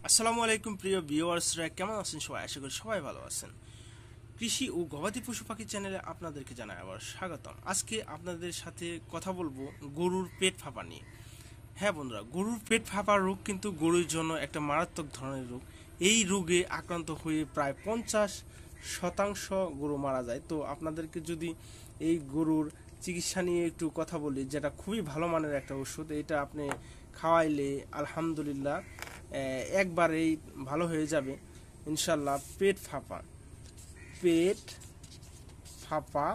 আসসালামু আলাইকুম প্রিয় ভিউয়ার্সরা, কেমন আছেন সবাই? আশা করি সবাই ভালো আছেন। কৃষি ও গবাদি পশু পাখি চ্যানেলে আপনাদেরকে জানাই আবার স্বাগতম। আজকে আপনাদের সাথে কথা বলবো গরুর পেট ফাঁপা নিয়ে। হ্যাঁ বন্ধুরা, গরুর পেট ফাঁপা রোগ কিন্তু গরুর জন্য একটা মারাত্মক ধরনের রোগ। এই রোগে আক্রান্ত হয়ে প্রায় 50% গরু মারা যায়। তো আপনাদেরকে যদি এই গরুর চিকিৎসা নিয়ে একটু কথা বলি, যেটা খুবই ভালো মানের একটা ওষুধ, এটা আপনি খাওয়াইলে আলহামদুলিল্লাহ একবারেই ভালো হয়ে যাবে ইনশাল্লাহ। পেট ফাঁপা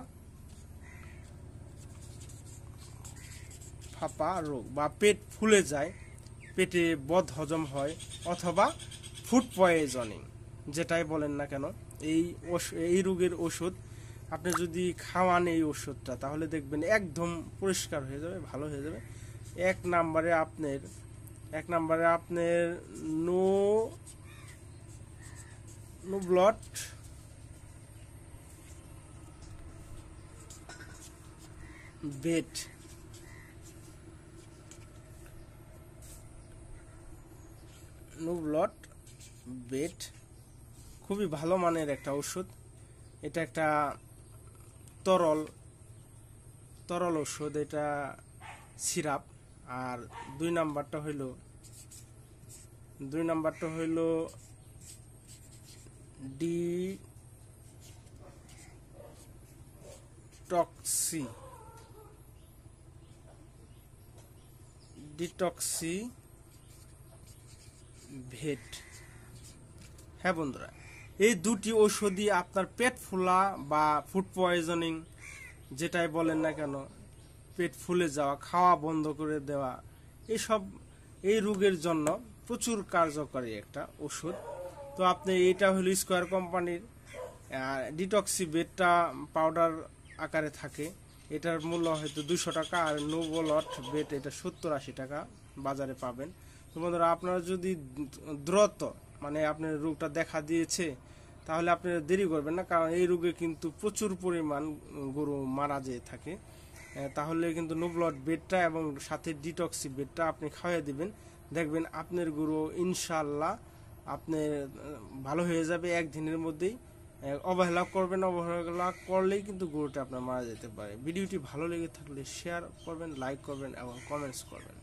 ফাঁপা রোগ বা পেট ফুলে যায়, পেটে বদ হজম হয়, অথবা ফুড পয়জনিং যেটাই বলেন না কেন, এই রোগের ওষুধ আপনি যদি খাওয়ান এই ওষুধটা, তাহলে দেখবেন একদম পরিষ্কার হয়ে যাবে, ভালো হয়ে যাবে। এক নম্বরে আপনার নো ব্লড বেড, খুবই ভালো মানের একটা ওষুধ। এটা একটা তরল ওষুধ, এটা সিরাপ। আর দুই নাম্বারটা হইল ডিটক্সি ভেট। হ্যাঁ বন্ধুরা, এই দুটি ঔষধই আপনার পেট ফোলা বা ফুড পয়জনিং যেটাই বলেন না কেন, পেট ফুলে যাওয়া, খাওয়া বন্ধ করে দেওয়া, এই রোগের জন্য প্রচুর কার্যকরী একটা ওষুধ। তো আপনি এটা হলো স্কয়ার কোম্পানির ডিটক্সি বেটটা পাউডার আকারে থাকে। এটার মূল্য হয়তো 200 টাকা, আর নোভোলট বেট এটা 70-80 টাকা বাজারে পাবেন। তো বন্ধুরা, আপনারা যদি দ্রুত মানে আপনার রোগটা দেখা দিয়েছে, তাহলে আপনি দেরি করবেন না, কারণ এই রোগে কিন্তু প্রচুর পরিমাণ গরু মারা যেয়ে থাকে। তাহলে কিন্তু নোভোলট বেটটা এবং সাথে ডিটক্সি বেটটা আপনি খাওয়াই দিবেন, দেখবেন আপনার গরু ইনশাল্লাহ আপনার ভালো হয়ে যাবে একদিনের মধ্যেই। অবহেলা করলেই কিন্তু গরুটা আপনার মারা যেতে পারে। ভিডিওটি ভালো লেগে থাকলে শেয়ার করবেন, লাইক করবেন এবং কমেন্টস করবেন।